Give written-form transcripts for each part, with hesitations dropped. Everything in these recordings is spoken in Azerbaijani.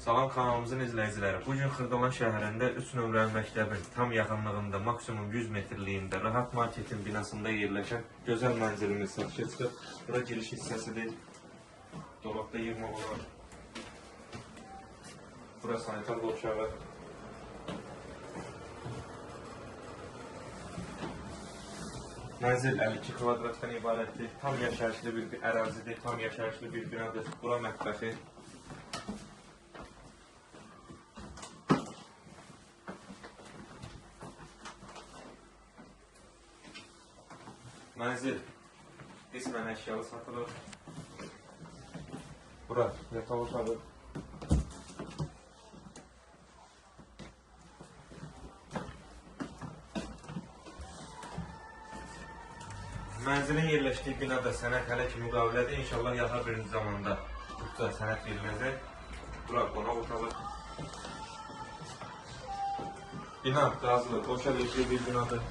Salam kanalımızın izləyiciləri. Bugün Xırdalan şəhərində 3 nömrəli məktəbin tam yaxınlığında, maksimum 100 metrliyində, Rahat Marketin binasında yerləşən gözəl mənzilimiz satışa çıxır. Bura giriş hissəsidir. Dolabda yığmaq olar. Bura sanitar qovşağı. Mənzil 52 kvadratdan ibarətdir. Tam yaşayışlı bir ərazidir, tam yaşayışlı bir binadır. Bura mətbəxi. Mənzil qismən əşyalı satılır. Bura yataq otağı. Mənzilin yerləşdiyi binada sənət hələ ki müqavilədir. İnşallah yaxın bir zamanda burada sənət veriləcək. Bura qonaq otağı. Bina qazılı, boşa verildiyi bir binadır.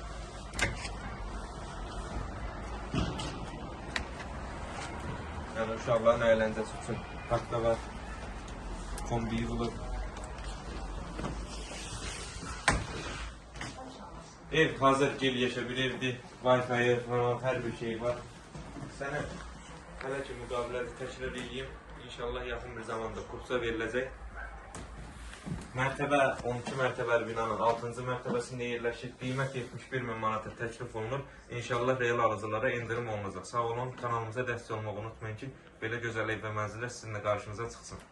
Yəni uşaqların əyləncəsi üçün taxta var, kombi yığılır. Ev hazır gel-yaşa bir evdir. Wi-Fi falan hər bir şey var. Sənət hələ ki müqavilədə təşkil edeyim. İnşallah yaxın bir zamanda kursa veriləcək. Mərtəbə 12 mərtəbəli binanın 6-cı mərtəbəsində yerləşir. Qiymət 71.000 manata təklif olunur. İnşallah real alıcılara endirim olunacaq. Sağ olun, kanalımıza dəstək olmağı unutmayın ki, belə gözəl ev və mənzillər sizinlə qarşınıza çıxsın.